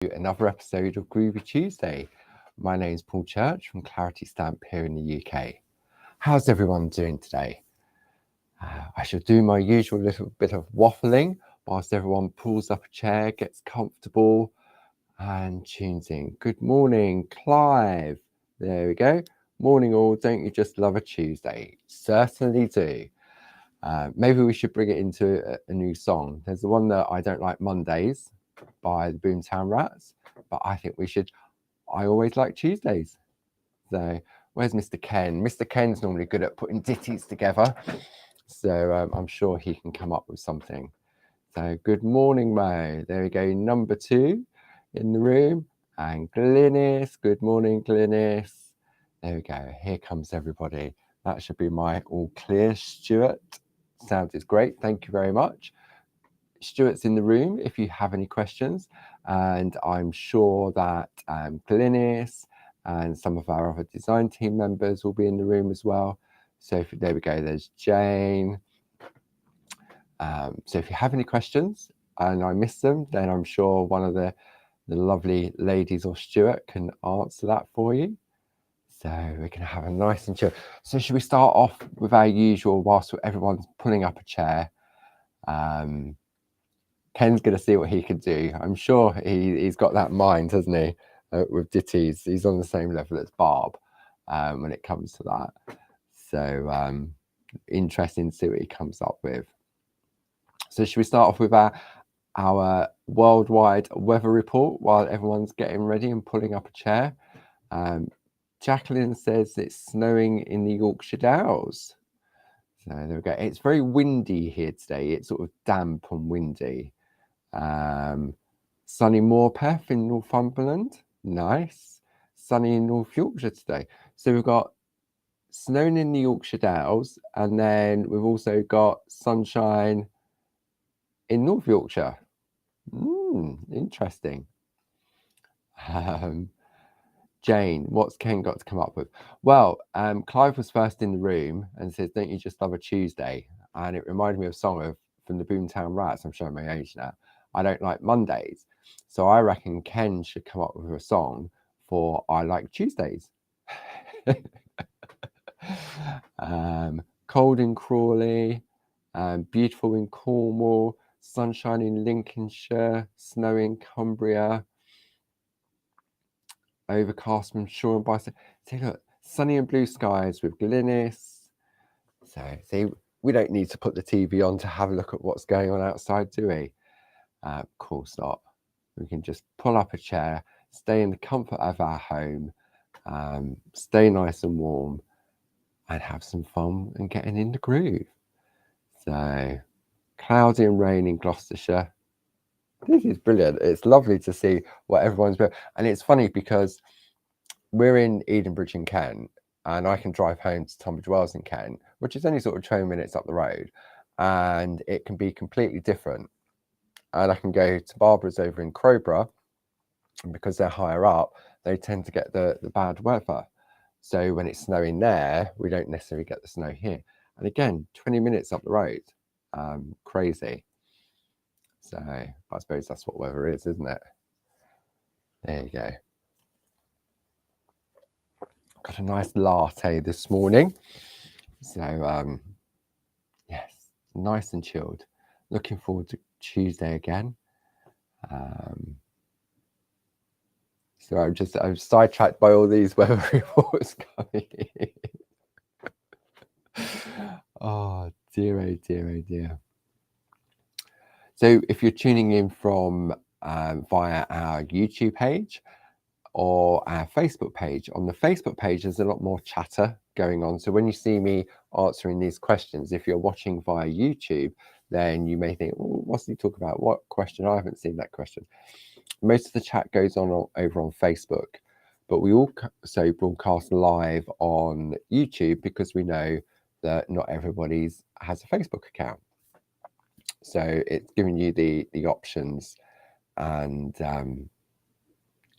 Another episode of Groovi Tuesday. My name is Paul Church from Clarity Stamp here in the UK. How's everyone doing today? I shall do my usual little bit of waffling whilst everyone pulls up a chair, gets comfortable and tunes in. Good morning, Clive. There we go. Morning all. Don't you just love a Tuesday? Certainly do. Maybe we should bring it into a new song. There's the one that I Don't Like Mondays by the Boomtown Rats, but I think we should. I always like Tuesdays. So where's Mr. Ken? Mr. Ken's normally good at putting ditties together, so I'm sure he can come up with something. So good morning, Mo. There we go, number 2 in the room, and Glynis. Good morning, Glynis. There we go. Here comes everybody. That should be my all clear. Stuart, sounded great. Thank you very much. Stuart's in the room if you have any questions, and I'm sure that Glynis and some of our other design team members will be in the room as well. So there we go, there's Jane. So if you have any questions and I miss them, then I'm sure one of the lovely ladies or Stuart can answer that for you. So we're going to have a nice and chill. So should we start off with our usual whilst everyone's pulling up a chair? Ken's going to see what he can do. I'm sure he's got that mind, hasn't he, with ditties. He's on the same level as Barb when it comes to that. So interesting to see what he comes up with. So should we start off with our worldwide weather report while everyone's getting ready and pulling up a chair? Jacqueline says it's snowing in the Yorkshire Dales. So there we go. It's very windy here today. It's sort of damp and windy. Sunny Morpeth in Northumberland. Nice. Sunny in North Yorkshire today. So we've got snowing in the Yorkshire Dales, and then we've also got sunshine in North Yorkshire. Interesting. Jane, what's Ken got to come up with? Well, Clive was first in the room and says, "Don't you just love a Tuesday?" And it reminded me of a song from the Boomtown Rats. I'm showing my age now. I don't like Mondays. So I reckon Ken should come up with a song for I like Tuesdays. Cold in Crawley, beautiful in Cornwall, sunshine in Lincolnshire, snow in Cumbria, overcast from Shore and Bicester. See, look, sunny and blue skies with Glynis. So, see, we don't need to put the TV on to have a look at what's going on outside, do we? Of course not. We can just pull up a chair, stay in the comfort of our home, stay nice and warm, and have some fun and getting in the groove. So, cloudy and rain in Gloucestershire. This is brilliant. It's lovely to see what everyone's doing. And it's funny because we're in Edenbridge in Kent, and I can drive home to Tunbridge Wells in Kent, which is only sort of 20 minutes up the road, and it can be completely different. And I can go to Barbara's over in Crowborough, and because they're higher up, they tend to get the bad weather. So when it's snowing there, we don't necessarily get the snow here. And again, 20 minutes up the road. Crazy. So I suppose that's what weather is, isn't it? There you go. Got a nice latte this morning. So yes, nice and chilled. Looking forward to Tuesday again. So I'm sidetracked by all these weather reports coming in. Oh dear, oh dear, oh dear. So if you're tuning in from via our YouTube page or our Facebook page, on the Facebook page there's a lot more chatter going on. So when you see me answering these questions, if you're watching via YouTube, then you may think, well, what's he talking about? What question? I haven't seen that question. Most of the chat goes on over on Facebook, but we also broadcast live on YouTube because we know that not everybody has a Facebook account. So it's giving you the options, and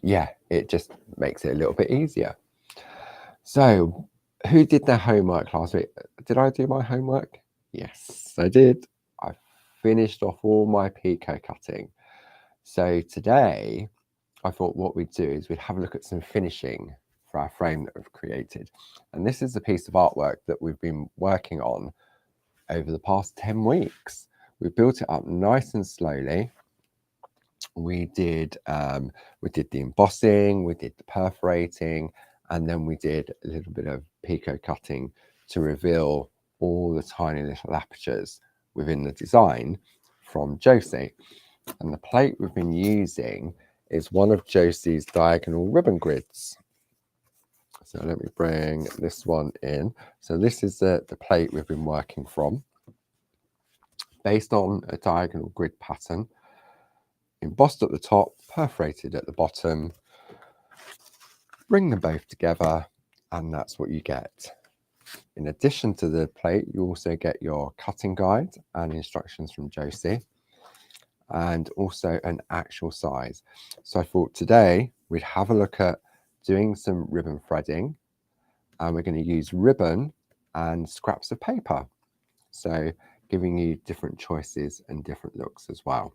yeah, it just makes it a little bit easier. So who did their homework last week? Did I do my homework? Yes, I did. I finished off all my picot cutting. So today I thought what we'd do is we'd have a look at some finishing for our frame that we've created. And this is a piece of artwork that we've been working on over the past 10 weeks. We built it up nice and slowly. We did the embossing, we did the perforating, and then we did a little bit of picot cutting to reveal all the tiny little apertures within the design from Josie. And the plate we've been using is one of Josie's diagonal ribbon grids. So let me bring this one in. So this is the plate we've been working from, based on a diagonal grid pattern, embossed at the top, perforated at the bottom. Bring them both together, and that's what you get. In addition to the plate, you also get your cutting guide and instructions from Josie, and also an actual size. So I thought today we'd have a look at doing some ribbon threading, and we're going to use ribbon and scraps of paper. So giving you different choices and different looks as well.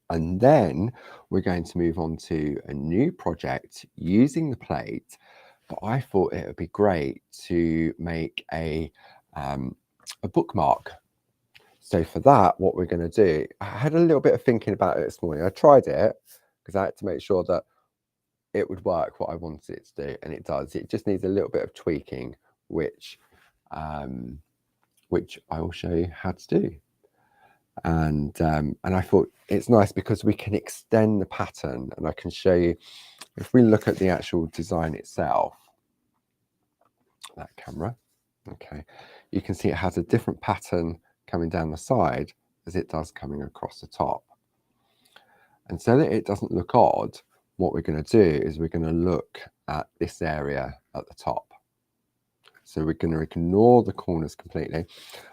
And then we're going to move on to a new project using the plate, but I thought it would be great to make a bookmark. So for that, what we're going to do, I had a little bit of thinking about it this morning. I tried it because I had to make sure that it would work what I wanted it to do, and it does. It just needs a little bit of tweaking, which I will show you how to do. And I thought it's nice because we can extend the pattern, and I can show you, if we look at the actual design itself, that camera, okay, you can see it has a different pattern coming down the side as it does coming across the top. And so that it doesn't look odd, what we're going to do is we're going to look at this area at the top. So we're going to ignore the corners completely,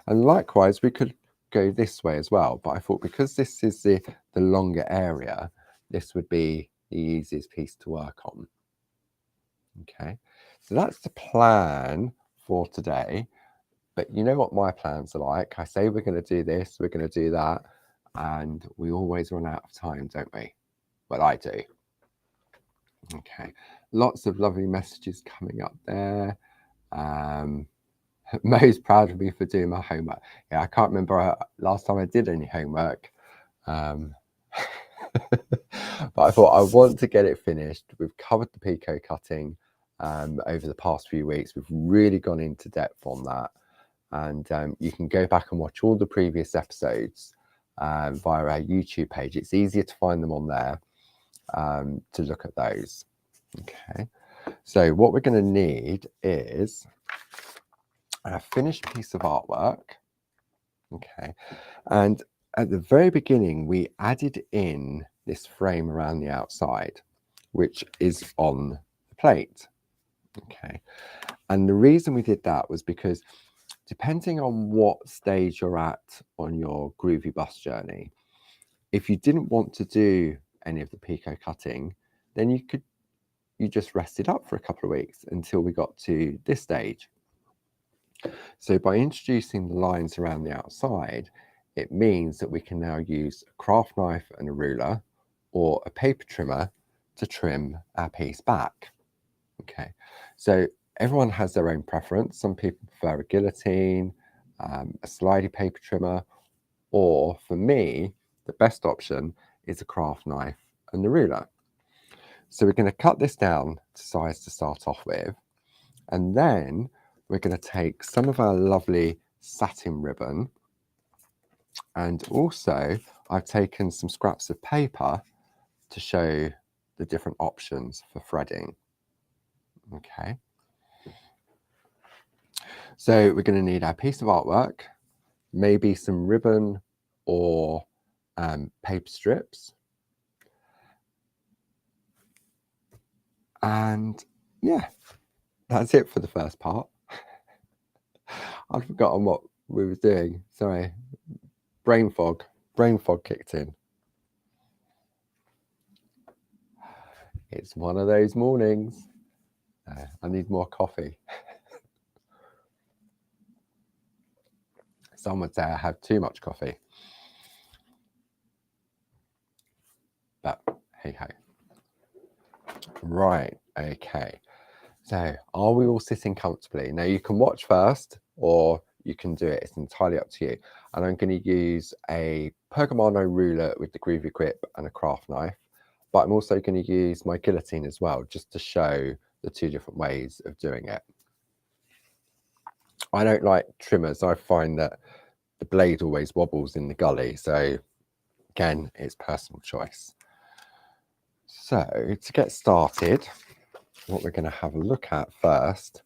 and likewise we could go this way as well, but I thought because this is the longer area, this would be the easiest piece to work on. Okay, so that's the plan for today. But you know what my plans are like. I say we're going to do this, we're going to do that, and we always run out of time, don't we? Well, I do. Okay, lots of lovely messages coming up there. Mo's proud of me for doing my homework. Yeah, I can't remember last time I did any homework. But I thought I want to get it finished. We've covered the picot cutting over the past few weeks. We've really gone into depth on that. And you can go back and watch all the previous episodes via our YouTube page. It's easier to find them on there to look at those. Okay, so what we're going to need is a finished piece of artwork. Okay, and at the very beginning we added in this frame around the outside, which is on the plate. Okay, and the reason we did that was because depending on what stage you're at on your Groovi bus journey, if you didn't want to do any of the picot cutting, then you just rest it up for a couple of weeks until we got to this stage. So by introducing the lines around the outside, it means that we can now use a craft knife and a ruler or a paper trimmer to trim our piece back. Okay, so everyone has their own preference. Some people prefer a guillotine, a slidey paper trimmer, or for me, the best option is a craft knife and the ruler. So we're going to cut this down to size to start off with, and then we're going to take some of our lovely satin ribbon, and also I've taken some scraps of paper to show the different options for threading. Okay, so we're going to need our piece of artwork, maybe some ribbon or paper strips, and yeah, that's it for the first part. I'd forgotten what we were doing. Sorry, brain fog kicked in. It's one of those mornings. I need more coffee. Some would say I have too much coffee, but hey ho. Right, okay. So are we all sitting comfortably? Now you can watch first or you can do it. It's entirely up to you. And I'm going to use a Pergamano ruler with the Groovi grip and a craft knife. But I'm also going to use my guillotine as well, just to show the two different ways of doing it. I don't like trimmers. I find that the blade always wobbles in the gully. So again, it's personal choice. So to get started, what we're going to have a look at first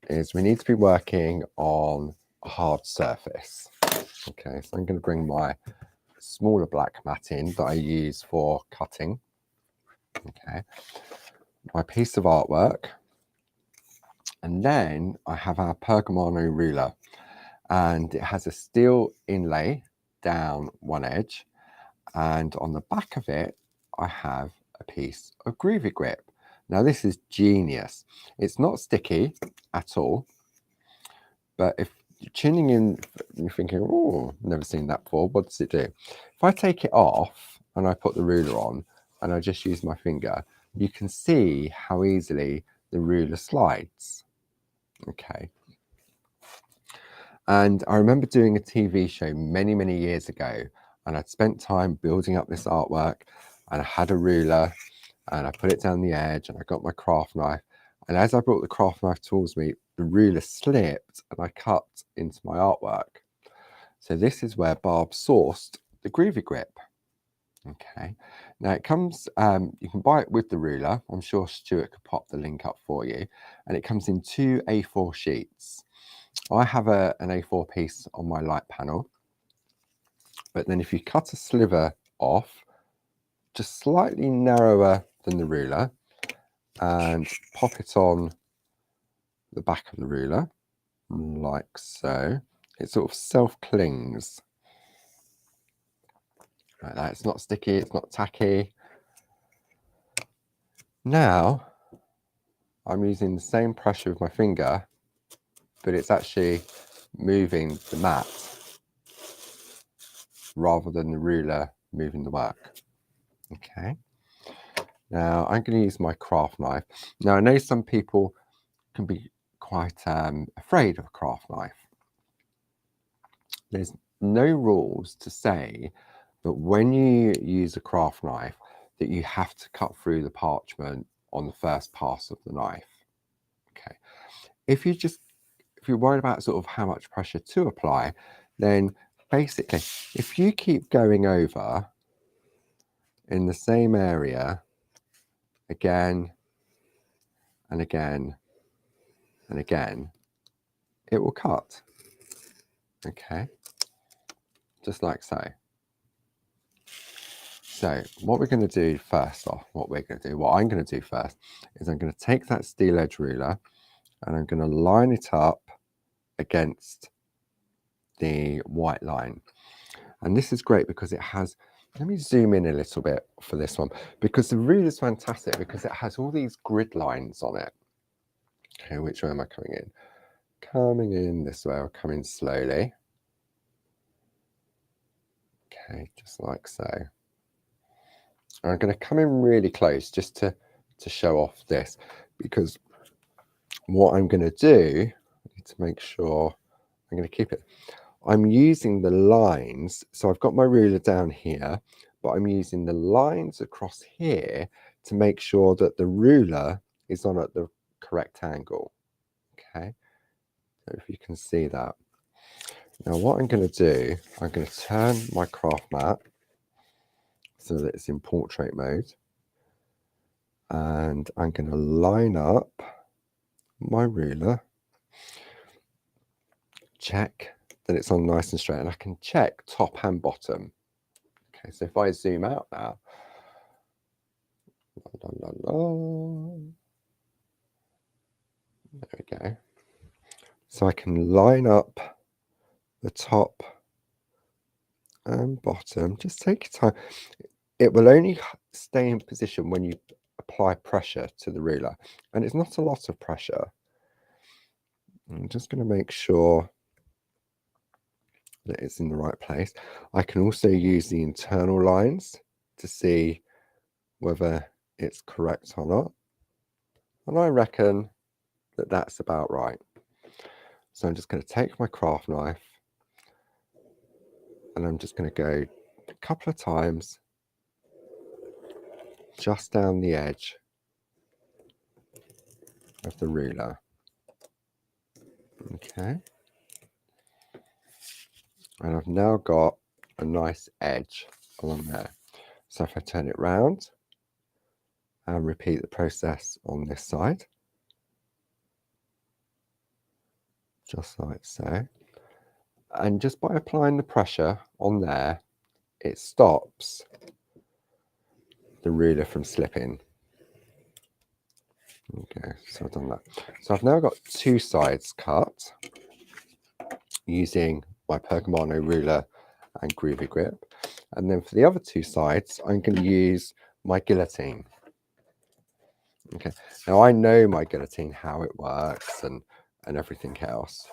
is we need to be working on a hard surface. Okay, so I'm going to bring my smaller black mat in that I use for cutting. Okay, my piece of artwork, and then I have our Pergamano ruler, and it has a steel inlay down one edge, and on the back of it I have a piece of Groovi grip. Now this is genius. It's not sticky at all, but if you're tuning in, you're thinking, oh, never seen that before, what does it do? If I take it off and I put the ruler on and I just use my finger, you can see how easily the ruler slides. Okay. And I remember doing a TV show many, many years ago, and I'd spent time building up this artwork, and I had a ruler and I put it down the edge and I got my craft knife. And as I brought the craft knife towards me, the ruler slipped and I cut into my artwork. So this is where Barb sourced the Groovi grip. Okay, now it comes, you can buy it with the ruler. I'm sure Stuart could pop the link up for you. And it comes in 2 A4 sheets. I have an A4 piece on my light panel. But then if you cut a sliver off, just slightly narrower than the ruler, and pop it on the back of the ruler, like so, it sort of self-clings. Like that. It's not sticky, it's not tacky. Now, I'm using the same pressure with my finger, but it's actually moving the mat rather than the ruler moving the work. Okay. Now, I'm going to use my craft knife. Now, I know some people can be quite afraid of a craft knife. There's no rules to say that when you use a craft knife that you have to cut through the parchment on the first pass of the knife. Okay, if you're worried about sort of how much pressure to apply, then basically if you keep going over in the same area again and again and again, it will cut. Okay, just like so. So what we're going to do first off, what I'm going to do first is I'm going to take that steel edge ruler and I'm going to line it up against the white line. And this is great because it has, let me zoom in a little bit for this one, because the ruler is fantastic because it has all these grid lines on it. Okay, which way am I coming in? Coming in this way, or coming slowly. Okay, just like so. I'm going to come in really close just to show off this, because what I'm going to do, I need to make sure, I'm going to keep it, I'm using the lines, so I've got my ruler down here, but I'm using the lines across here to make sure that the ruler is on at the correct angle. Okay, so if you can see that. Now what I'm going to do, I'm going to turn my craft mat so that it's in portrait mode, and I'm going to line up my ruler, check that it's on nice and straight, and I can check top and bottom. Okay, so if I zoom out now, there we go. So I can line up the top and bottom. Just take your time. It will only stay in position when you apply pressure to the ruler, and it's not a lot of pressure. I'm just going to make sure that it's in the right place. I can also use the internal lines to see whether it's correct or not. And I reckon that that's about right. So I'm just going to take my craft knife and I'm just going to go a couple of times just down the edge of the ruler. Okay. And I've now got a nice edge along there. So if I turn it round and repeat the process on this side, just like so. And just by applying the pressure on there, it stops the ruler from slipping. Okay, so I've done that. So I've now got two sides cut using my Pergamano ruler and Groovi grip. And then for the other two sides, I'm going to use my guillotine. Okay, now I know my guillotine, how it works and everything else.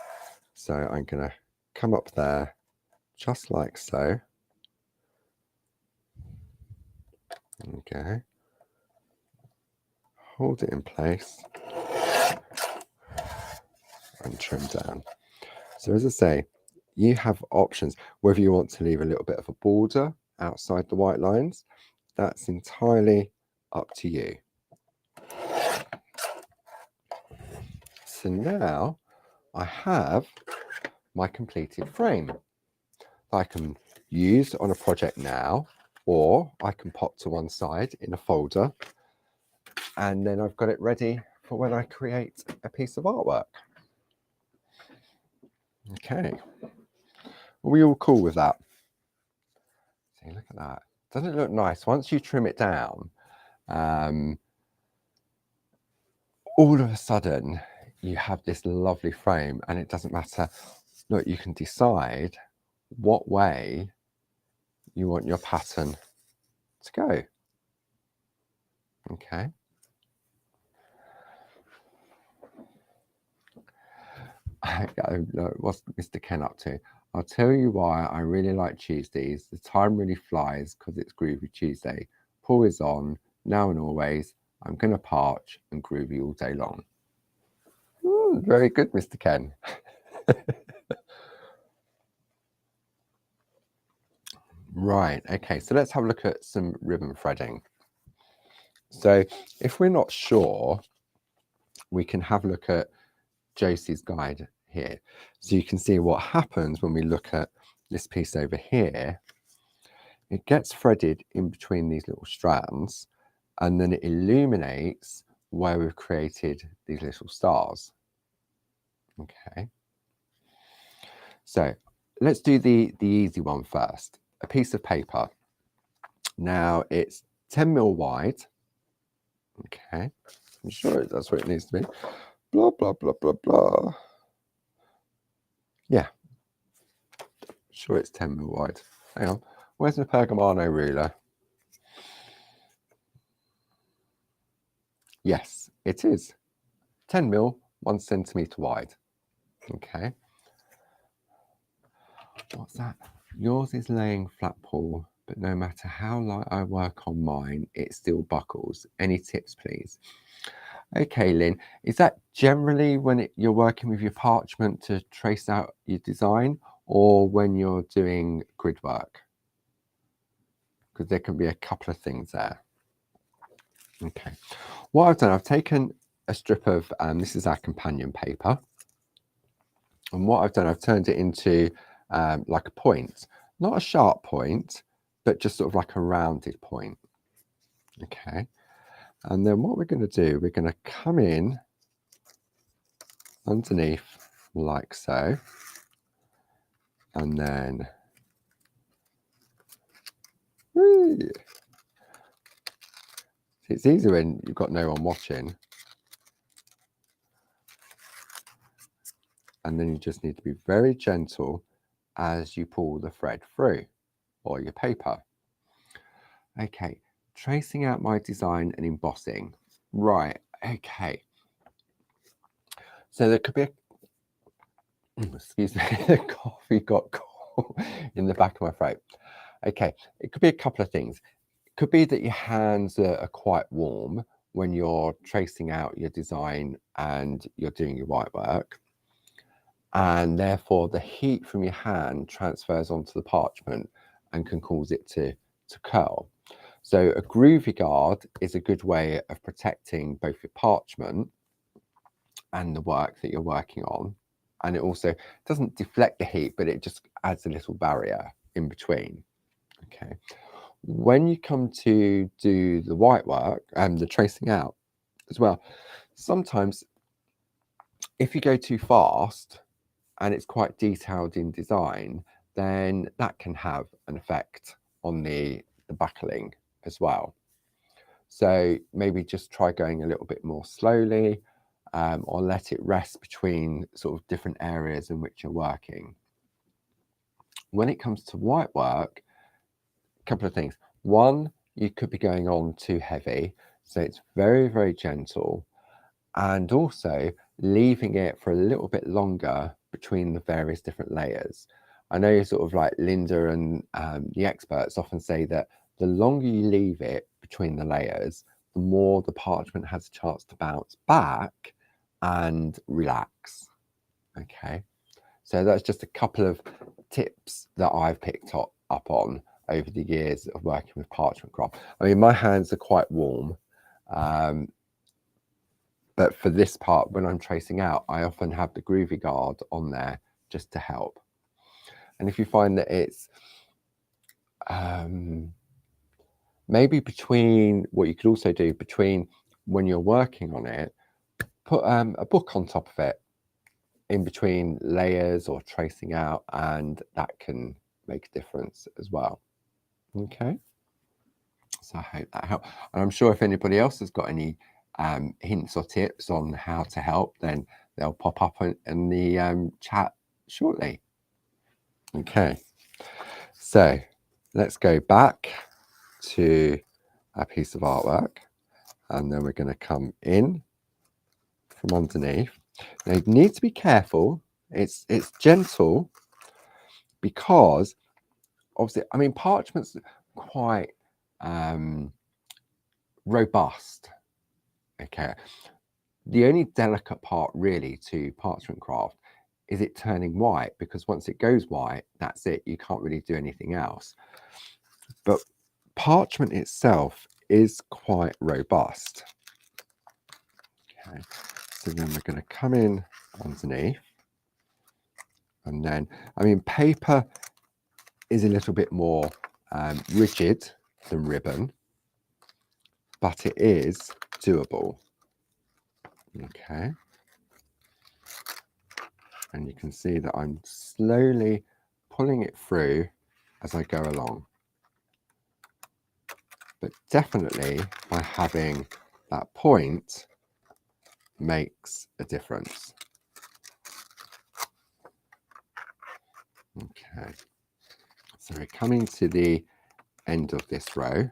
So I'm going to come up there just like so. Okay. Hold it in place and trim down. So as I say, you have options, whether you want to leave a little bit of a border outside the white lines, that's entirely up to you. So now I have my completed frame I can use on a project now, or I can pop to one side in a folder, and then I've got it ready for when I create a piece of artwork. Okay, are we all cool with that? See, look at that. Doesn't it look nice? Once you trim it down, all of a sudden you have this lovely frame, and it doesn't matter. Look, you can decide what way you want your pattern to go. Okay. What's Mr. Ken up to? I'll tell you why I really like Tuesdays. The time really flies because it's Groovy Tuesday. Paul is on, now and always. I'm going to parch and groovy all day long. Very good, Mr. Ken. Right, okay, so let's have a look at some ribbon threading. So if we're not sure, we can have a look at Josie's guide here. So you can see what happens when we look at this piece over here. It gets threaded in between these little strands, and then it illuminates where we've created these little stars. Okay. So let's do the easy one first. A piece of paper. Now it's 10mm wide. Okay. I'm sure that's what it needs to be. Blah, blah, blah, blah, blah. Yeah. Sure it's 10mm wide. Hang on. Where's the Pergamano ruler? Yes, it is. 10mm, 1 centimetre wide. Okay. What's that? Yours is laying flat, Paul, but no matter how light I work on mine, it still buckles. Any tips, please? Okay, Lynn, is that generally when you're working with your parchment to trace out your design, or when you're doing grid work? Because there can be a couple of things there. Okay, what I've done, I've taken a strip of, this is our companion paper, and what I've done, I've turned it into like a point, not a sharp point, but just sort of like a rounded point. Okay, and then what we're going to do, we're going to come in underneath like so, and then it's easy when you've got no one watching, and then you just need to be very gentle as you pull the thread through, or your paper. Okay, tracing out my design and embossing. Right, okay. So there could be excuse me, the coffee got caught in the back of my throat. Okay, it could be a couple of things. It could be that your hands are quite warm, when you're tracing out your design and you're doing your white work, and therefore the heat from your hand transfers onto the parchment and can cause it to curl. So a Groovi guard is a good way of protecting both your parchment and the work that you're working on, and it also doesn't deflect the heat, but it just adds a little barrier in between. Okay, when you come to do the white work and the tracing out as well, sometimes if you go too fast and it's quite detailed in design, then that can have an effect on the buckling as well. So maybe just try going a little bit more slowly, or let it rest between sort of different areas in which you're working. When it comes to white work, a couple of things. One, you could be going on too heavy, so it's very, very gentle, and also leaving it for a little bit longer between the various different layers. I know sort of like Linda and the experts often say that the longer you leave it between the layers, the more the parchment has a chance to bounce back and relax. Okay, so that's just a couple of tips that I've picked up on over the years of working with parchment craft. I mean, my hands are quite warm, but for this part, when I'm tracing out, I often have the Groovi guard on there just to help. And if you find that it's maybe between, what you could also do between when you're working on it, put a book on top of it in between layers or tracing out, and that can make a difference as well. Okay, so I hope that helped, and I'm sure if anybody else has got any hints or tips on how to help, then they'll pop up in the chat shortly. Okay, so let's go back to a piece of artwork, and then we're going to come in from underneath. Now you need to be careful. It's gentle, because obviously, I mean, parchment's quite robust. Okay, the only delicate part really to parchment craft is it turning white, because once it goes white, that's it. You can't really do anything else. But parchment itself is quite robust. Okay, so then we're going to come in underneath, and then, I mean, paper is a little bit more rigid than ribbon, but it is doable. Okay, and you can see that I'm slowly pulling it through as I go along, but definitely by having that point makes a difference. Okay, so we're coming to the end of this row,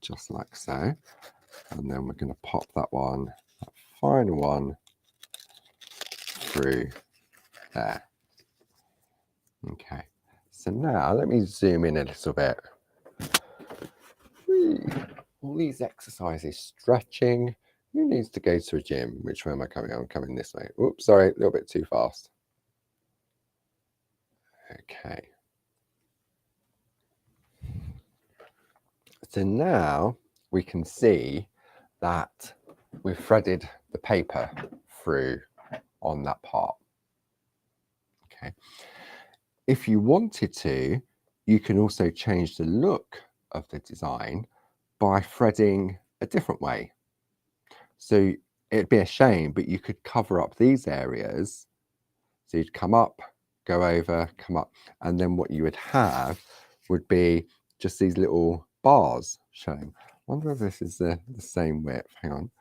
just like so, and then we're going to pop that final one through there. Okay, so now let me zoom in a little bit. All these exercises, stretching. Who needs to go to a gym? Which way am I coming? I'm coming this way. Oops, sorry, a little bit too fast. Okay. So now we can see that we've threaded the paper through on that part. Okay. If you wanted to, you can also change the look of the design by threading a different way. So it'd be a shame, but you could cover up these areas. So you'd come up, go over, come up, and then what you would have would be just these little bars showing. I wonder if this is the same width. Hang on.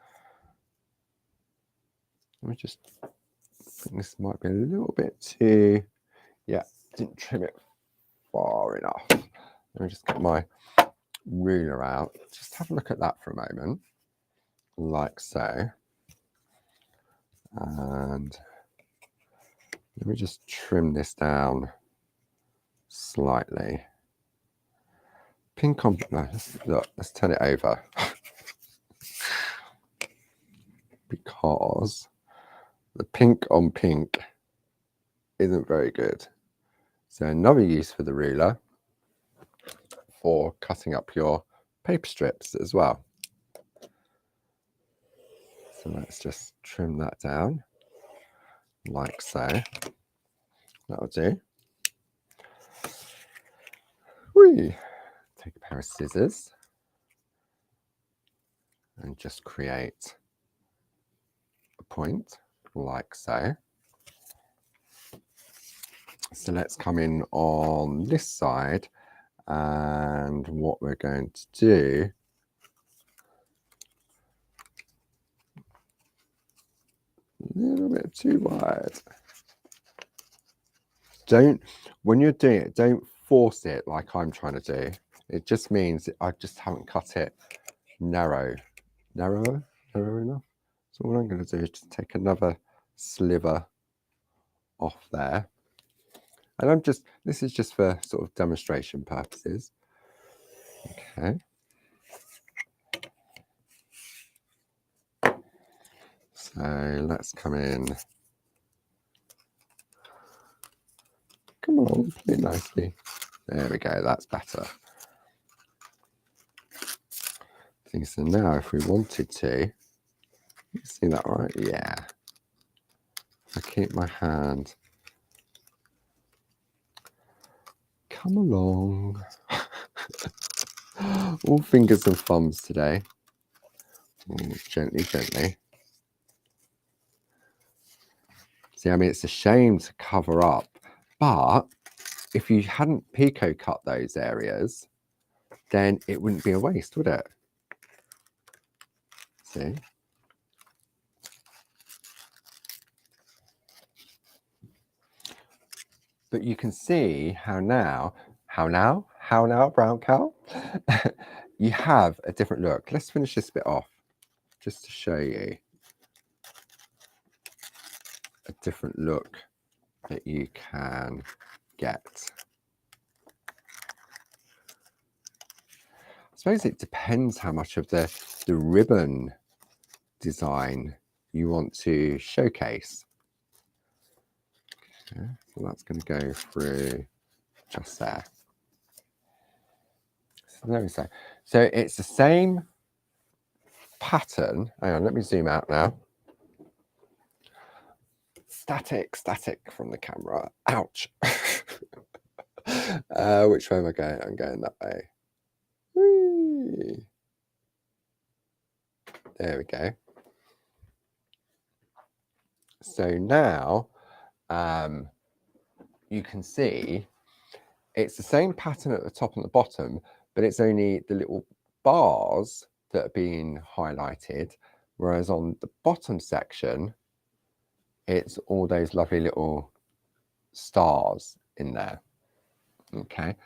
Let me just, I think this might be a little bit too, yeah, didn't trim it far enough. Let me just get my ruler out. Just have a look at that for a moment, like so. And let me just trim this down slightly. pink on, no, let's turn it over. Because the pink on pink isn't very good. So another use for the ruler for cutting up your paper strips as well. So let's just trim that down like so. That'll do. Whee. Take a pair of scissors and just create a point like so. So let's come in on this side, and what we're going to do a little bit too wide. When you're doing it, don't force it like I'm trying to do. It just means I just haven't cut it narrow enough. So what I'm going to do is just take another sliver off there. And this is just for sort of demonstration purposes. Okay. So let's come in. Come along, play nicely. There we go, that's better. So now if we wanted to, you see that right? Yeah. I keep my hand. Come along. All fingers and thumbs today. Gently, gently. See, I mean, it's a shame to cover up, but if you hadn't pico cut those areas, then it wouldn't be a waste, would it? See? But you can see how now, brown cow? You have a different look. Let's finish this bit off just to show you a different look that you can get. I suppose it depends how much of the ribbon design you want to showcase. Okay, so that's going to go through just there. So there we go. So it's the same pattern. Hang on, let me zoom out now. Static from the camera. Ouch. Which way am I going? I'm going that way. Whee. There we go. So now you can see it's the same pattern at the top and the bottom, but it's only the little bars that are being highlighted, whereas on the bottom section, it's all those lovely little stars in there. Okay,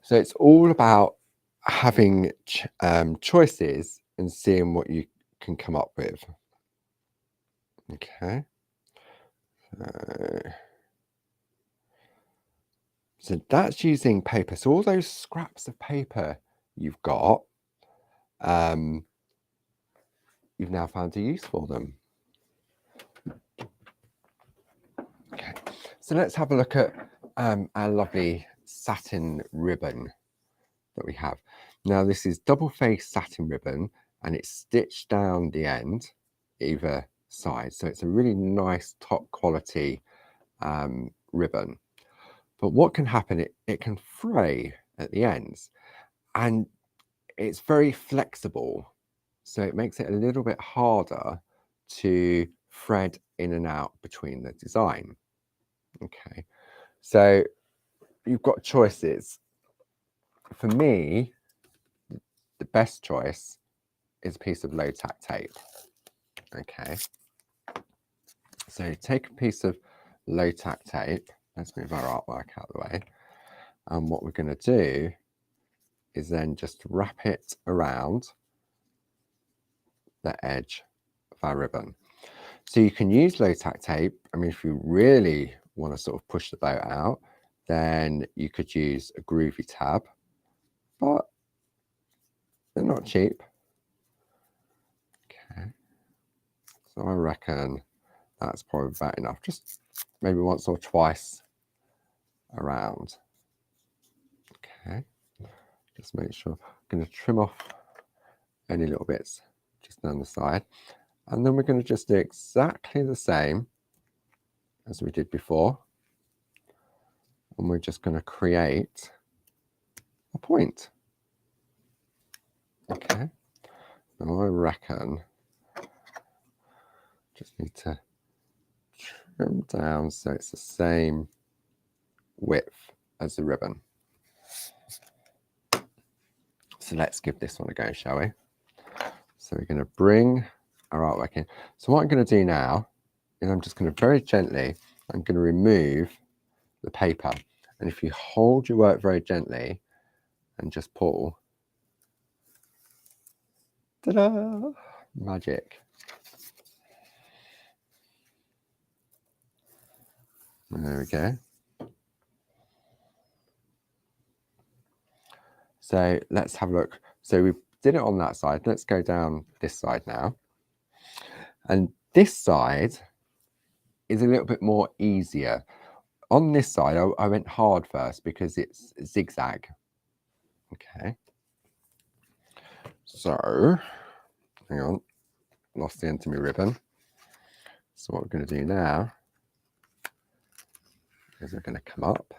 so it's all about having choices and seeing what you can come up with. Okay, so that's using paper. So all those scraps of paper you've got, you've now found a use for them. Okay, so let's have a look at our lovely satin ribbon that we have. Now this is double-faced satin ribbon, and it's stitched down the end, either side. So it's a really nice top quality ribbon. But what can happen, it can fray at the ends, and it's very flexible. So it makes it a little bit harder to thread in and out between the design. Okay, so you've got choices. For me, the best choice is a piece of low-tack tape. Okay, so take a piece of low-tack tape. Let's move our artwork out of the way. And what we're going to do is then just wrap it around the edge of our ribbon. So you can use low-tack tape. I mean, if you really want to sort of push the boat out, then you could use a Groovi tab. But They're not cheap. Okay, so I reckon that's probably about enough. Just maybe once or twice around. Okay, just make sure. I'm going to trim off any little bits just down the side, and then we're going to just do exactly the same as we did before, and we're just going to create a point. Okay, now I reckon just need to trim down so it's the same width as the ribbon. So let's give this one a go, shall we? So we're going to bring our artwork in. So what I'm going to do now is I'm just going to very gently, I'm going to remove the paper. And if you hold your work very gently and just pull, ta-da, magic. There we go. So let's have a look. So we did it on that side. Let's go down this side now. And this side is a little bit more easier. On this side, I went hard first because it's zigzag. Okay. So, hang on, lost the end of my ribbon. So what we're going to do now is we're going to come up,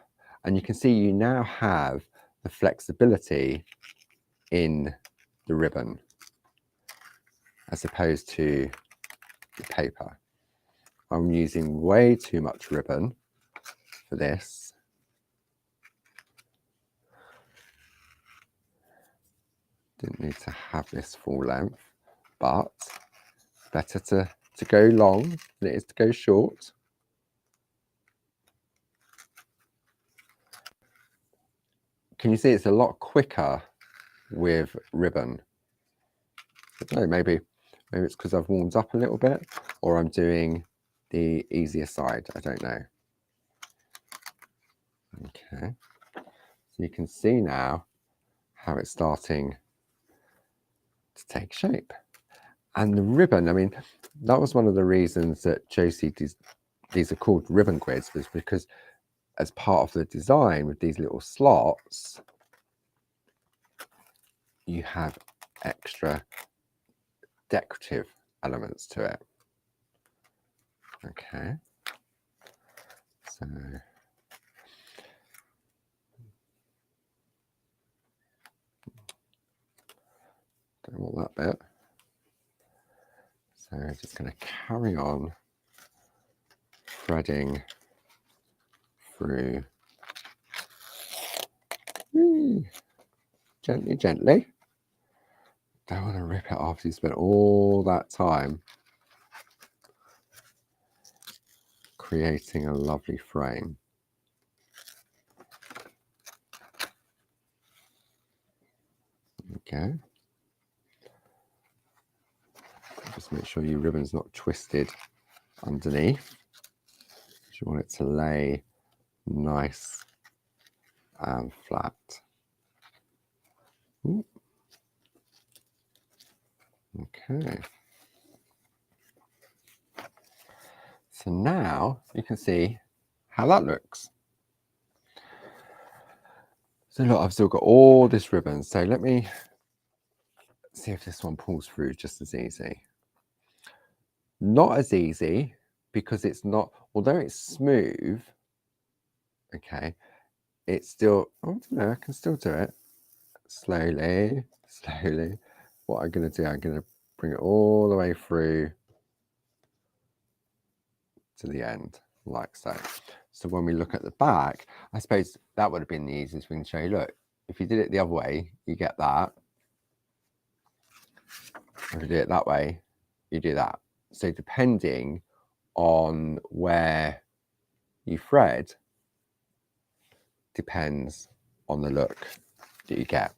and you can see you now have the flexibility in the ribbon as opposed to the paper. I'm using way too much ribbon for this. Didn't need to have this full length, but better to go long than it is to go short. Can you see it's a lot quicker with ribbon? I don't know, maybe it's because I've warmed up a little bit, or I'm doing the easier side. I don't know. Okay, so you can see now how it's starting to take shape. And the ribbon, I mean, that was one of the reasons that Josie, these are called ribbon grids, was because as part of the design with these little slots, you have extra decorative elements to it. Okay, so don't want that bit. So I'm just going to carry on threading through gently, gently. Don't want to rip it off. You spent all that time creating a lovely frame. Okay. Just make sure your ribbon's not twisted underneath. You want it to lay nice and flat. Ooh. Okay. So now you can see how that looks. So look, I've still got all this ribbon. So let me see if this one pulls through just as easy. Not as easy because it's not, although it's smooth, okay, it's still, I don't know, I can still do it slowly, slowly. What I'm going to do, I'm going to bring it all the way through to the end, like so. So when we look at the back, I suppose that would have been the easiest thing to show you. Look, if you did it the other way, you get that. If you do it that way, you do that. So depending on where you thread, depends on the look that you get.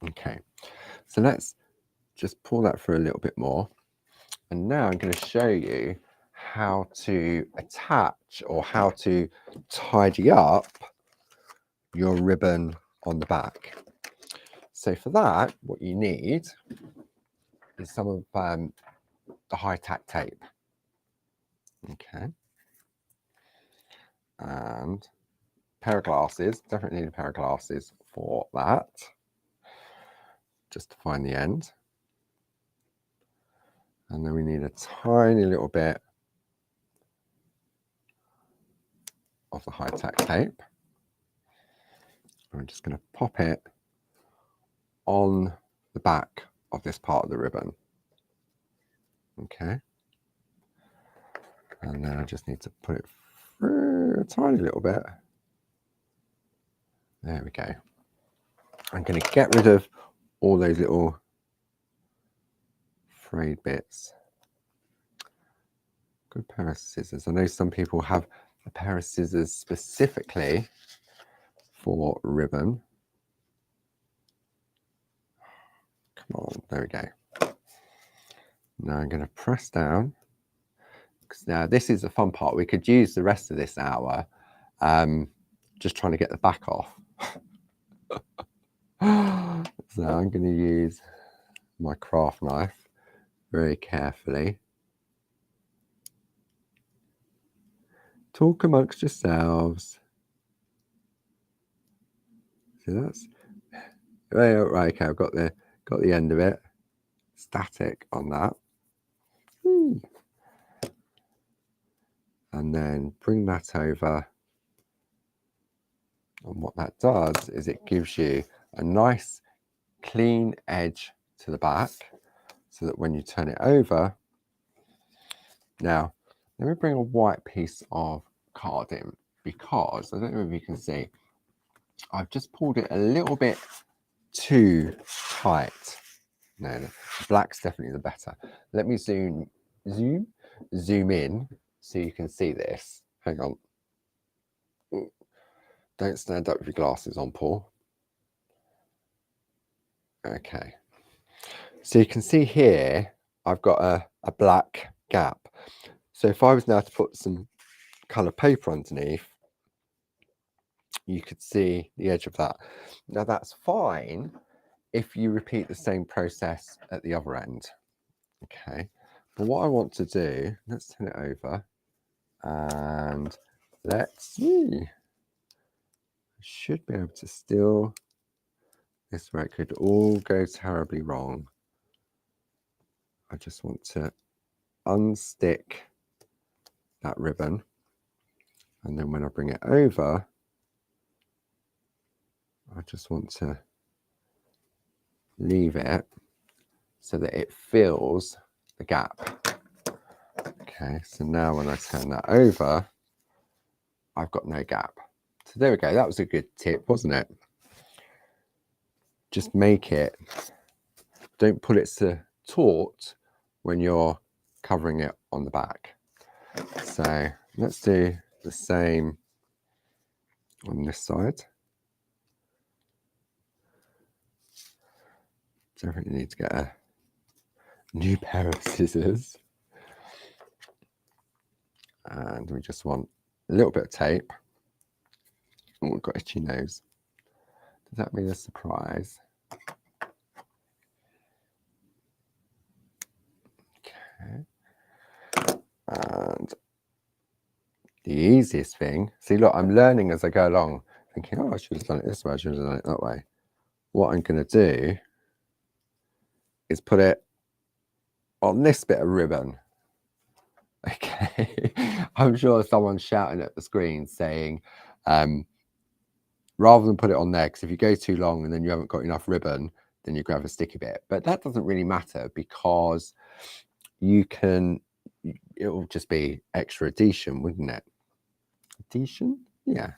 Okay, so let's just pull that through a little bit more. And now I'm going to show you how to attach or how to tidy up your ribbon on the back. So for that, what you need is some of the high-tack tape. Okay. And a pair of glasses, definitely need a pair of glasses for that, just to find the end. And then we need a tiny little bit of the high-tack tape. I'm just going to pop it on the back of this part of the ribbon. Okay. And then I just need to put it through a tiny little bit. There we go. I'm going to get rid of all those little frayed bits. Good pair of scissors. I know some people have a pair of scissors specifically for ribbon. Come on, there we go. Now I'm going to press down. Now this is the fun part. We could use the rest of this hour just trying to get the back off. So I'm going to use my craft knife very carefully. Talk amongst yourselves. See, that's right. Okay, I've got the end of it. Static on that. And then bring that over. And what that does is it gives you a nice clean edge to the back, so that when you turn it over. Now, let me bring a white piece of card in, because I don't know if you can see, I've just pulled it a little bit too tight. No, black's definitely the better. Let me zoom in so you can see this. Hang on. Ooh. Don't stand up with your glasses on, Paul. Okay. So you can see here, I've got a black gap. So if I was now to put some colour paper underneath, you could see the edge of that. Now that's fine if you repeat the same process at the other end. Okay. But what I want to do, let's turn it over and let's see. I should be able to still, this where it could all go terribly wrong. I just want to unstick that ribbon, and then when I bring it over, I just want to leave it so that it fills the gap. Okay, so now when I turn that over, I've got no gap. So there we go. That was a good tip, wasn't it? Just make it, don't pull it so taut when you're covering it on the back. So let's do the same on this side. Definitely need to get a new pair of scissors. And we just want a little bit of tape. Oh, we've got itchy nose. Does that mean a surprise? Okay. And the easiest thing, see, look, I'm learning as I go along, thinking, oh, I should have done it this way, I should have done it that way. What I'm going to do is put it on this bit of ribbon. Okay. I'm sure someone's shouting at the screen saying, rather than put it on there, because if you go too long and then you haven't got enough ribbon, then you grab a sticky bit. But that doesn't really matter, because you can, it will just be extra adhesion, wouldn't it? Adhesion? Yeah.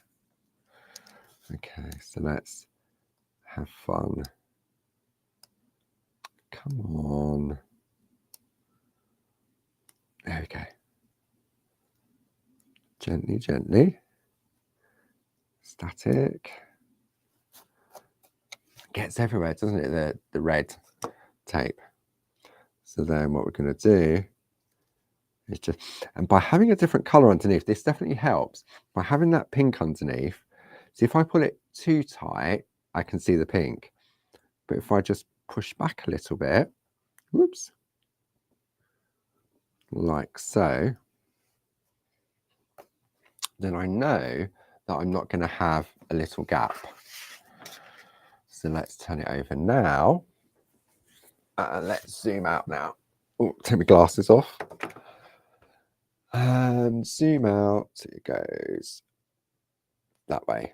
Okay, so let's have fun. Come on. There we go. Gently, gently. Static. Gets everywhere, doesn't it? The red tape. So then what we're going to do is just, and by having a different color underneath, this definitely helps. By having that pink underneath, see, if I pull it too tight, I can see the pink. But if I just push back a little bit, whoops, like so, then I know that I'm not going to have a little gap. So let's turn it over now. Let's zoom out now. Oh, take my glasses off. And zoom out. It goes that way.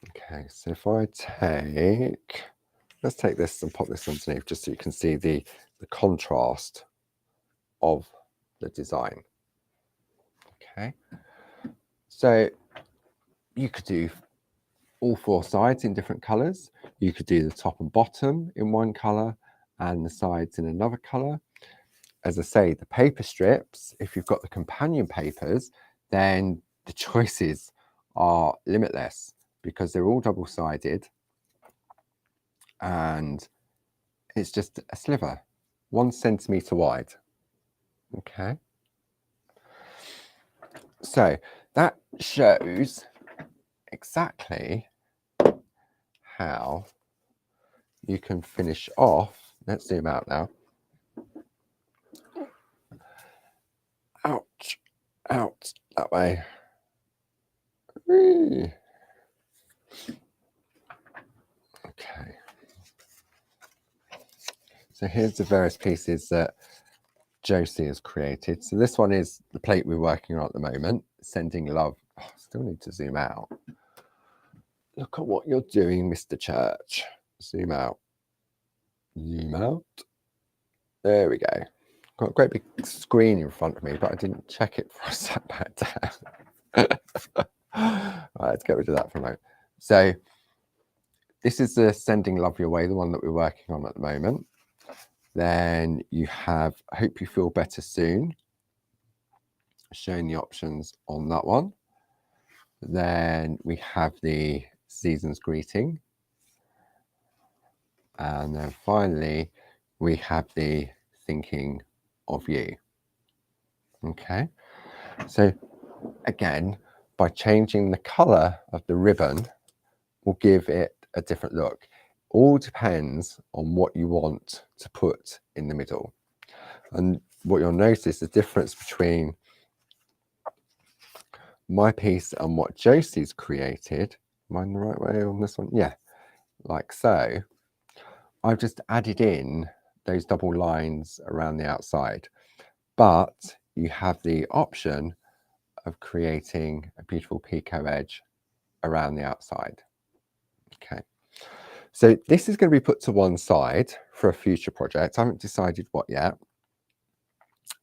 Okay, so if I take, let's take this and pop this underneath just so you can see the contrast of the design. Okay, so you could do all four sides in different colours. You could do the top and bottom in one colour and the sides in another colour. As I say, the paper strips, if you've got the companion papers, then the choices are limitless because they're all double-sided and it's just a sliver, 1 centimetre wide. Okay. So that shows exactly how you can finish off. Let's zoom out now. Ouch, out that way. Whee. Okay. So here's the various pieces that Josie has created. So this one is the plate we're working on at the moment, Sending Love. Oh, still need to zoom out. Look at what you're doing, Mr. Church. Zoom out. Zoom out. There we go. Got a great big screen in front of me, but I didn't check it before I sat back down. Right, let's get rid of that for a moment. So this is the Sending Love Your Way, the one that we're working on at the moment. Then you have Hope You Feel Better Soon, showing the options on that one. Then we have the Season's Greeting. And then finally, we have the Thinking of You. Okay, so again, by changing the colour of the ribbon, will give it a different look. All depends on what you want to put in the middle. And what you'll notice, the difference between my piece and what Josie's created. Am I in the right way on this one? Yeah, like so. I've just added in those double lines around the outside, but you have the option of creating a beautiful picot edge around the outside. Okay, so this is going to be put to one side for a future project. I haven't decided what yet.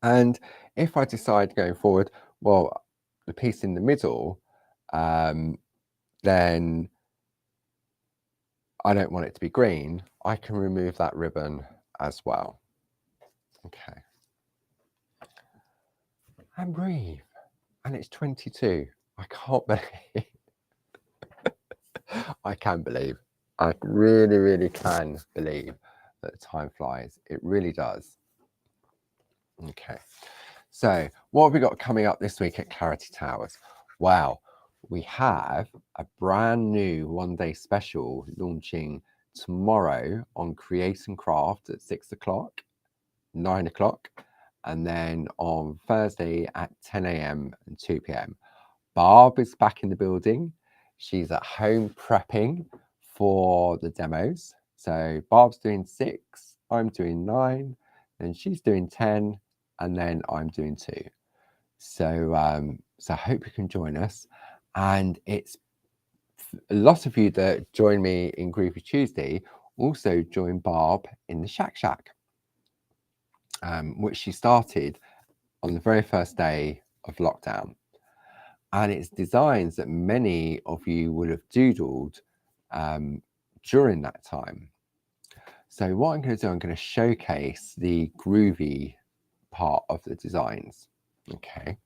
And if I decide going forward, well, the piece in the middle, then I don't want it to be green, I can remove that ribbon as well. Okay. And breathe. And it's 22. I can't believe. I can believe. I really, really can believe that time flies. It really does. Okay. So what have we got coming up this week at Clarity Towers? Wow. We have a brand new one-day special launching tomorrow on Create and Craft at 6 o'clock, 9 o'clock, and then on Thursday at 10 a.m. and 2 p.m. Barb is back in the building. She's at home prepping for the demos. So Barb's doing 6, I'm doing 9, then she's doing 10, and then I'm doing 2. So so I hope you can join us. And it's a lot of you that join me in Groovi Tuesday also join Barb in the Shack, which she started on the very first day of lockdown. And it's designs that many of you would have doodled during that time. So what I'm going to do, I'm going to showcase the Groovi part of the designs. Okay,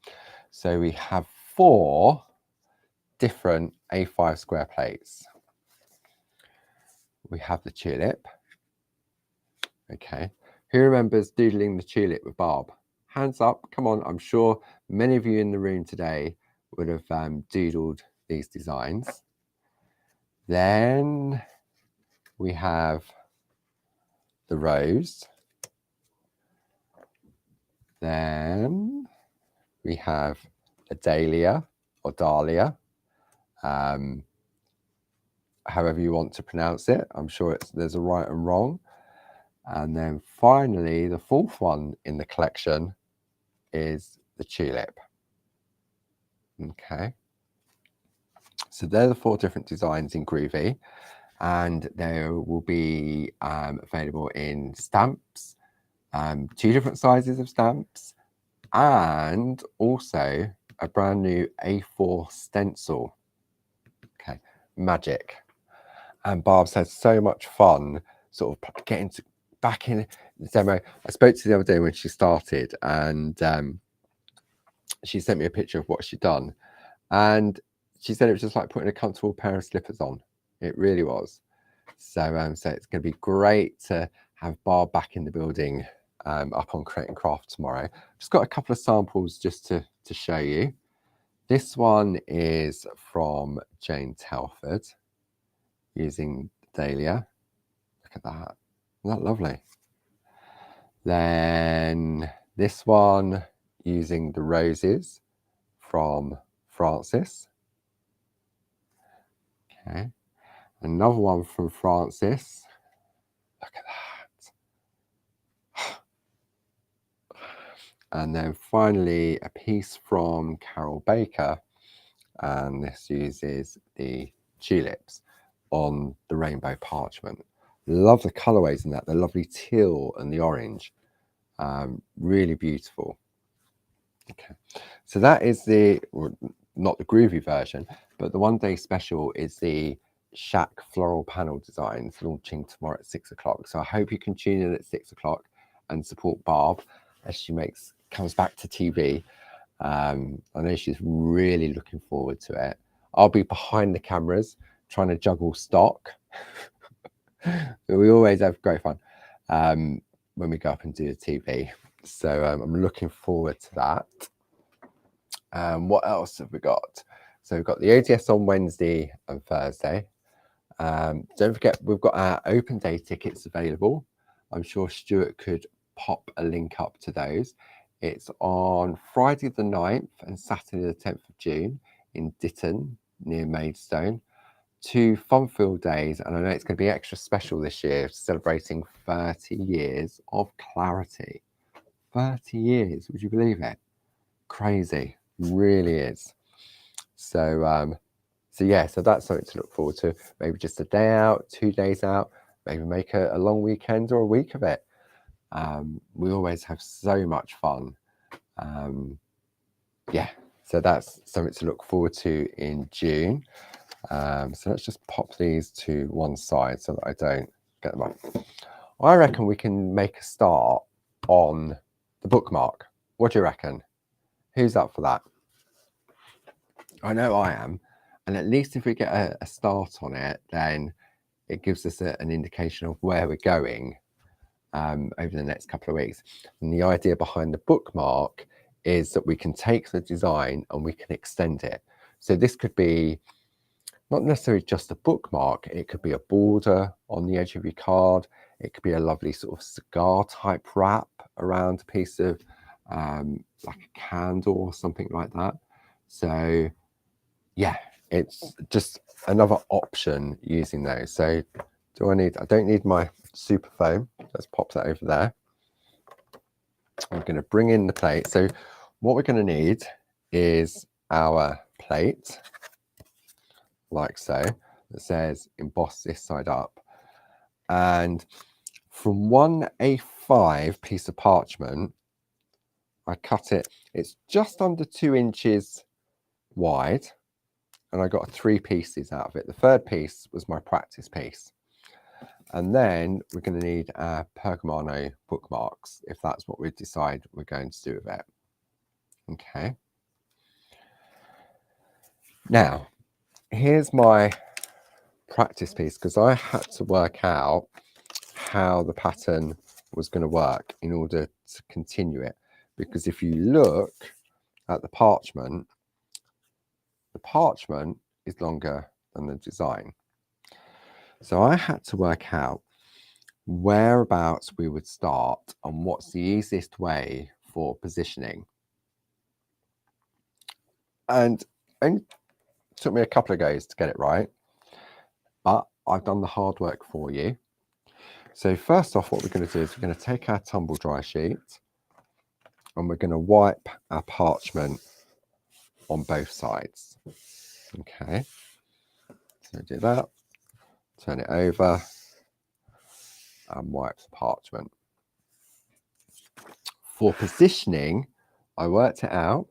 so we have 4 different A5 square plates. We have the tulip. Okay, who remembers doodling the tulip with Barb? Hands up, come on. I'm sure many of you in the room today would have doodled these designs. Then we have the rose. Then we have a dahlia or dahlia, however you want to pronounce it. I'm sure there's a right and wrong. And then finally, the fourth one in the collection is the tulip. Okay. So they're the 4 different designs in Groovi, and they will be available in stamps, 2 different sizes of stamps, and also a brand new A4 stencil. Okay, magic. And Barb's had so much fun sort of getting back in the demo. I spoke to her the other day when she started, and she sent me a picture of what she'd done. And she said it was just like putting a comfortable pair of slippers on. It really was. So, so it's going to be great to have Barb back in the building up on Create and Craft tomorrow. Just got a couple of samples just to show you. This one is from Jane Telford using Dahlia. Look at that. Isn't that lovely? Then this one using the roses from Francis. Okay. Another one from Francis. Look at that. And then finally a piece from Carol Baker, and this uses the tulips on the rainbow parchment. Love the colorways in that, the lovely teal and the orange. Really beautiful. Okay, so that is the, well, not the Groovi version, but the 1-day special is the Shack floral panel designs launching tomorrow at 6 o'clock. So I hope you can tune in at 6 o'clock and support Barb as she comes back to TV. I know she's really looking forward to it. I'll be behind the cameras trying to juggle stock. We always have great fun when we go up and do the TV. So I'm looking forward to that. What else have we got? So we've got the ODS on Wednesday and Thursday. Don't forget, we've got our open day tickets available. I'm sure Stuart could pop a link up to those. It's on Friday the 9th and Saturday the 10th of June in Ditton near Maidstone. 2 fun-filled days, and I know it's going to be extra special this year, celebrating 30 years of Clarity. 30 years, would you believe it? Crazy, really is. So so yeah, so that's something to look forward to. Maybe just a day out, 2 days out, maybe make a long weekend or a week of it. We always have so much fun. Yeah, so that's something to look forward to in June. So let's just pop these to one side so that I don't get them up. I reckon we can make a start on the bookmark. What do you reckon? Who's up for that? I know I am. And at least if we get a start on it, then it gives us an indication of where we're going over the next couple of weeks. And the idea behind the bookmark is that we can take the design and we can extend it. So this could be not necessarily just a bookmark, it could be a border on the edge of your card. It could be a lovely sort of cigar type wrap around a piece of like a candle or something like that. So yeah, it's just another option using those. So I don't need my super foam. Let's pop that over there. I'm going to bring in the plate. So what we're going to need is our plate, like so, that says emboss this side up. And from 1 A5 piece of parchment, I cut it, it's just under 2 inches wide, and I got 3 pieces out of it. The third piece was my practice piece. And then we're going to need our Pergamano bookmarks, if that's what we decide we're going to do with it. Okay. Now, here's my practice piece, because I had to work out how the pattern was going to work in order to continue it. Because if you look at the parchment is longer than the design. So I had to work out whereabouts we would start and what's the easiest way for positioning. And it took me a couple of goes to get it right, but I've done the hard work for you. So first off, what we're going to do is we're going to take our tumble dry sheet and we're going to wipe our parchment on both sides. Okay, so do that, turn it over and wipe the parchment. For positioning, I worked it out.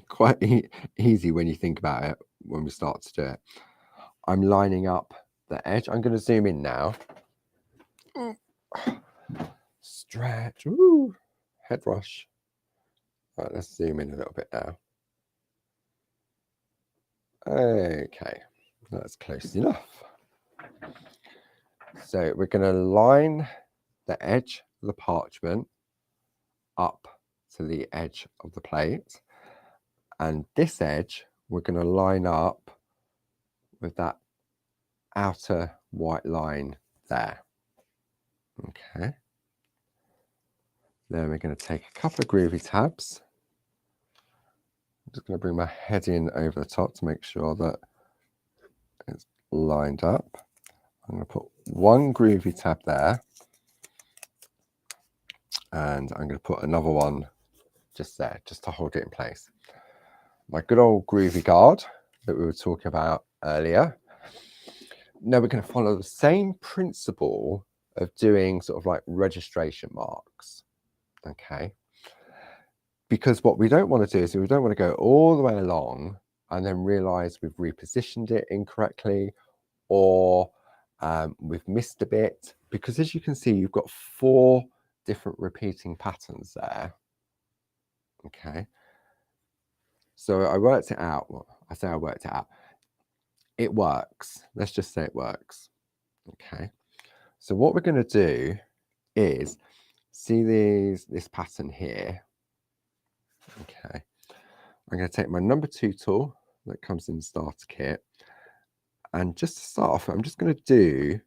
Quite easy when you think about it when we start to do it. I'm lining up the edge. I'm going to zoom in now. Stretch. Woo. Head rush. All right, let's zoom in a little bit now. Okay, that's close enough. So we're going to line the edge of the parchment up to the edge of the plate. And this edge, we're going to line up with that outer white line there. Okay. Then we're going to take a couple of Groovi tabs. I'm just going to bring my head in over the top to make sure that it's lined up. I'm going to put one Groovi tab there. And I'm going to put another one just there, just to hold it in place. My good old Groovi guard that we were talking about earlier. Now we're going to follow the same principle of doing sort of like registration marks. Okay. Because what we don't want to do is we don't want to go all the way along and then realize we've repositioned it incorrectly or we've missed a bit. Because as you can see, you've got 4 different repeating patterns there. Okay. So I worked it out. Well, I say I worked it out. It works. Let's just say it works. Okay. So what we're going to do is see this pattern here. Okay. I'm going to take my number 2 tool that comes in the starter kit. And just to start off, I'm just going to do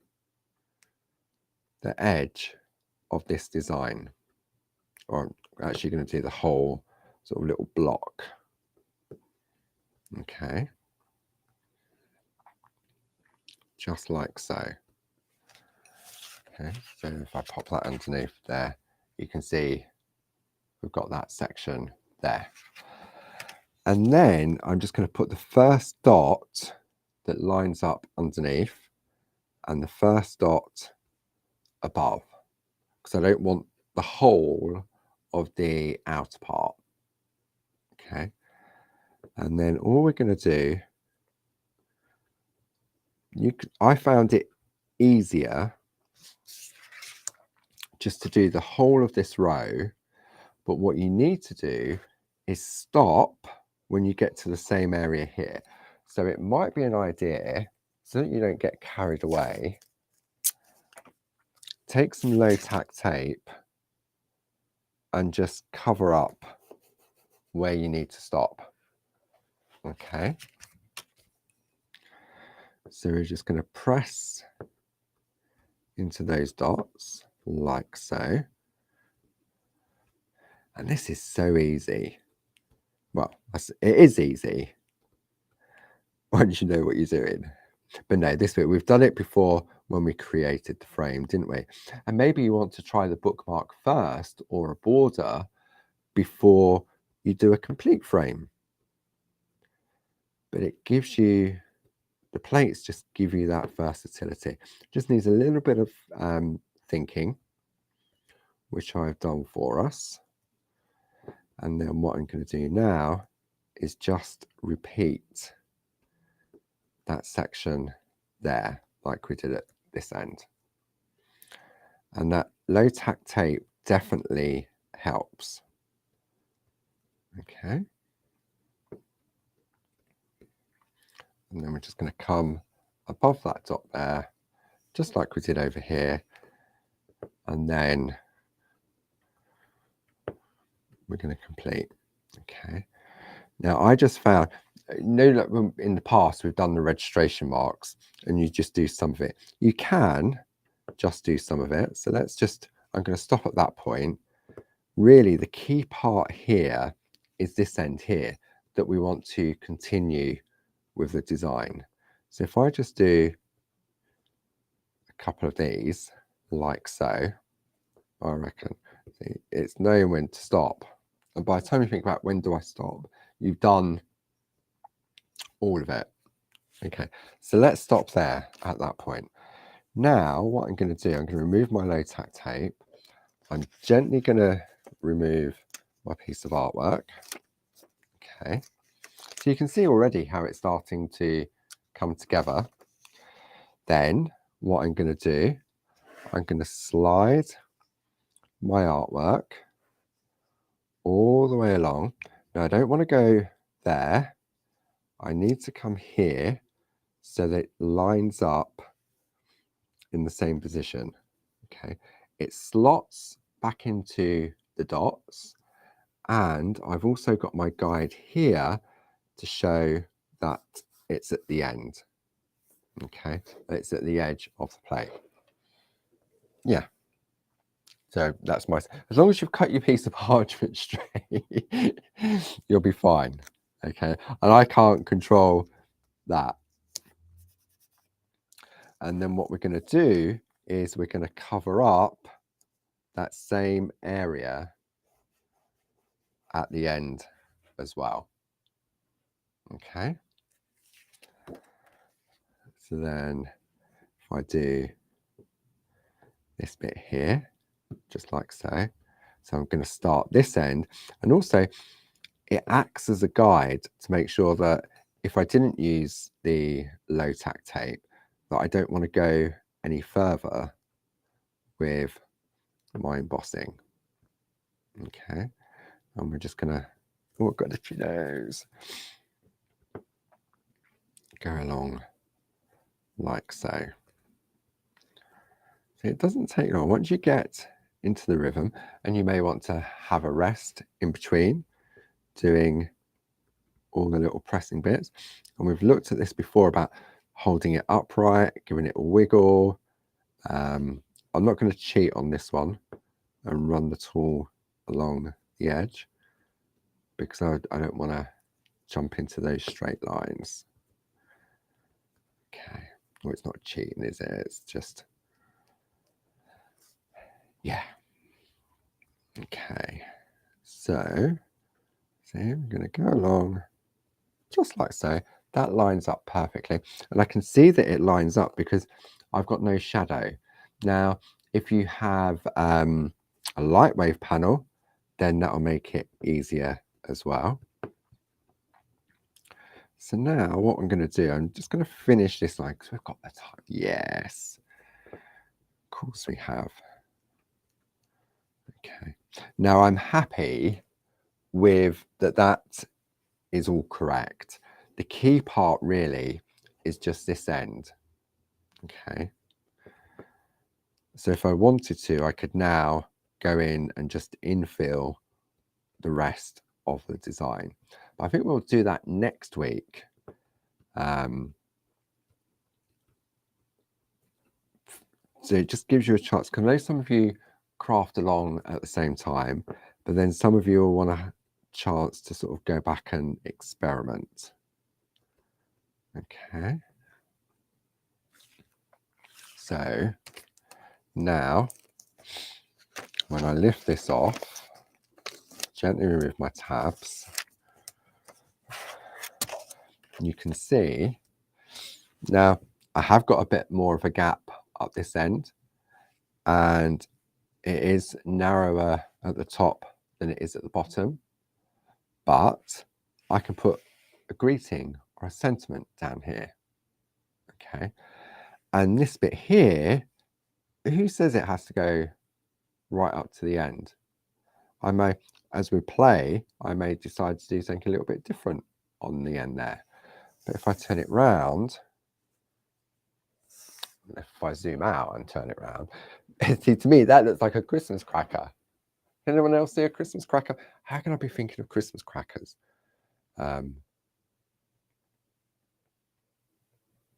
the edge of this design. Or I'm actually going to do the whole sort of little block. Okay. Just like so. Okay, so if I pop that underneath there, you can see we've got that section there. And then I'm just going to put the first dot that lines up underneath and the first dot above, because I don't want the whole of the outer part. Okay, and then all we're going to do, I found it easier just to do the whole of this row, but what you need to do is stop when you get to the same area here. So it might be an idea, so that you don't get carried away, take some low tack tape and just cover up where you need to stop. Okay. So we're just going to press into those dots like so. And this is so easy. Well, it is easy once you know what you're doing. But no, this bit, we've done it before when we created the frame, didn't we? And maybe you want to try the bookmark first or a border before you do a complete frame. But it gives you, the plates just give you that versatility. Just needs a little bit of thinking, which I've done for us. And then what I'm going to do now is just repeat that section there, like we did at this end. And that low tack tape definitely helps. Okay. And then we're just going to come above that dot there, just like we did over here. And then we're going to complete. Okay. Now I just found like in the past we've done the registration marks and you just do some of it. You can just do some of it. So I'm going to stop at that point. Really, the key part here is this end here that we want to continue with the design. So if I just do a couple of these like so, I reckon it's knowing when to stop. And by the time you think about when do I stop, you've done all of it. Okay, so let's stop there at that point. Now, what I'm going to do, I'm going to remove my low tack tape. I'm gently going to remove my piece of artwork. Okay, so you can see already how it's starting to come together. Then what I'm going to do, I'm going to slide my artwork all the way along. Now, I don't want to go there. I need to come here so that it lines up in the same position. Okay, it slots back into the dots, and I've also got my guide here to show that it's at the end. Okay, it's at the edge of the plate. Yeah, so that's as long as you've cut your piece of parchment straight, you'll be fine. Okay, and I can't control that. And then what we're going to do is we're going to cover up that same area at the end as well. Okay, so then if I do this bit here, just like so, so I'm going to start this end, and also it acts as a guide to make sure that if I didn't use the low tack tape, that I don't want to go any further with my embossing. Okay, and we're just gonna, oh, I've got a few nose, go along like so. So it doesn't take long. Once you get into the rhythm, and you may want to have a rest in between doing all the little pressing bits. And we've looked at this before about holding it upright, giving it a wiggle. I'm not going to cheat on this one and run the tool along the edge because I don't want to jump into those straight lines. Okay, well, it's not cheating, is it? It's just, yeah. Okay, so I'm going to go along just like so. That lines up perfectly, and I can see that it lines up because I've got no shadow. Now, if you have a light wave panel, then that'll make it easier as well. So now what I'm going to do, I'm just going to finish this line because we've got the time. Yes, of course we have. Okay, now I'm happy with that is all correct. The key part really is just this end. Okay, so if I wanted to, I could now go in and just infill the rest of the design. But I think we'll do that next week. So it just gives you a chance, because I know some of you craft along at the same time, but then some of you will want a chance to sort of go back and experiment. Okay. So now, when I lift this off, gently remove my tabs, you can see now I have got a bit more of a gap up this end, and it is narrower at the top than it is at the bottom, but I can put a greeting or a sentiment down here. Okay, and this bit here, who says it has to go right up to the end? I may, as we play, I may decide to do something a little bit different on the end there. But if I turn it round, if I zoom out and turn it round, see, to me that looks like a Christmas cracker. Anyone else see a Christmas cracker? How can I be thinking of Christmas crackers?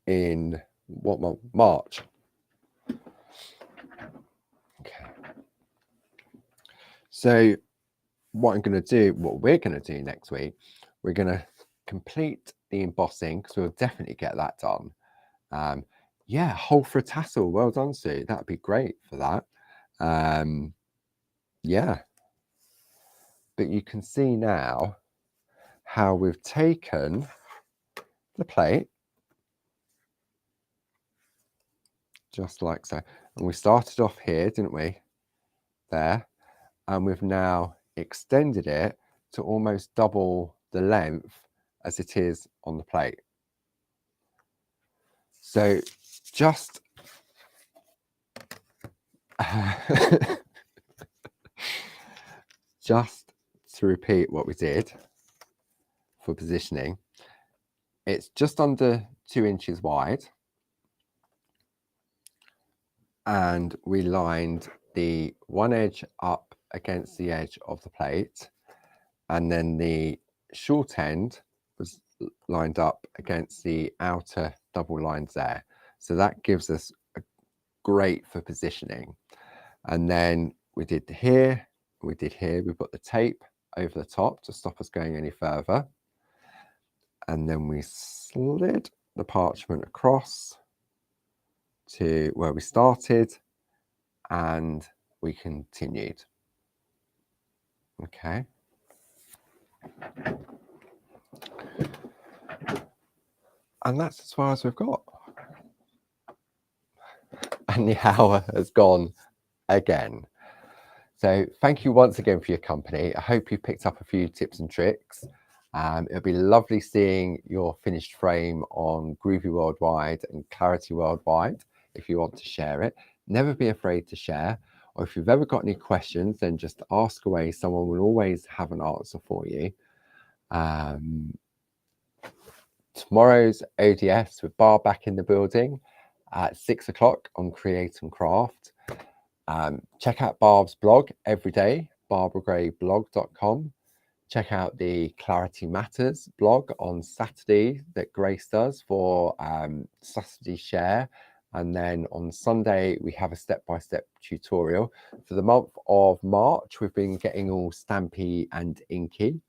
in what month? March. Okay. So what we're going to do next week, we're going to complete the embossing, because we'll definitely get that done. Yeah, hole for a tassel. Well done, Sue. That'd be great for that. Yeah. But you can see now how we've taken the plate, just like so. And we started off here, didn't we? There. And we've now extended it to almost double the length as it is on the plate. So just just to repeat what we did for positioning, it's just under 2 inches wide, and we lined the one edge up against the edge of the plate, and then the short end was lined up against the outer double lines there. So that gives us a great for positioning. And then we did here, we put the tape over the top to stop us going any further. And then we slid the parchment across to where we started, and we continued. Okay. And that's as far as we've got. And the hour has gone again. So thank you once again for your company. I hope you picked up a few tips and tricks. It'll be lovely seeing your finished frame on Groovi Worldwide and Clarity Worldwide if you want to share it. Never be afraid to share. Or if you've ever got any questions, then just ask away. Someone will always have an answer for you. Tomorrow's ODS with Barb back in the building at 6 o'clock on Create and Craft. Check out Barb's blog every day, barbaragrayblog.com. Check out the Clarity Matters blog on Saturday that Grace does for Saturday Share. And then on Sunday, we have a step-by-step tutorial. For the month of March, we've been getting all stampy and inky.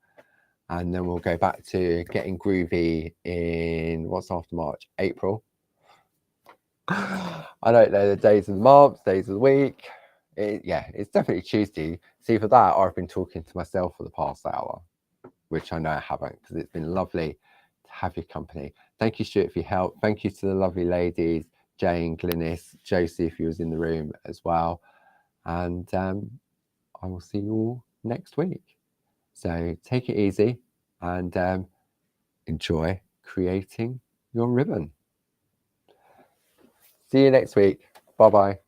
And then we'll go back to getting groovy in, what's after March? April. I don't know the days of the month, days of the week. Yeah, it's definitely Tuesday. See, for that, I've been talking to myself for the past hour, which I know I haven't, because it's been lovely to have your company. Thank you, Stuart, for your help. Thank you to the lovely ladies, Jane, Glynis, Josie, if you was in the room as well. And I will see you all next week. So take it easy and enjoy creating your ribbon. See you next week. Bye-bye.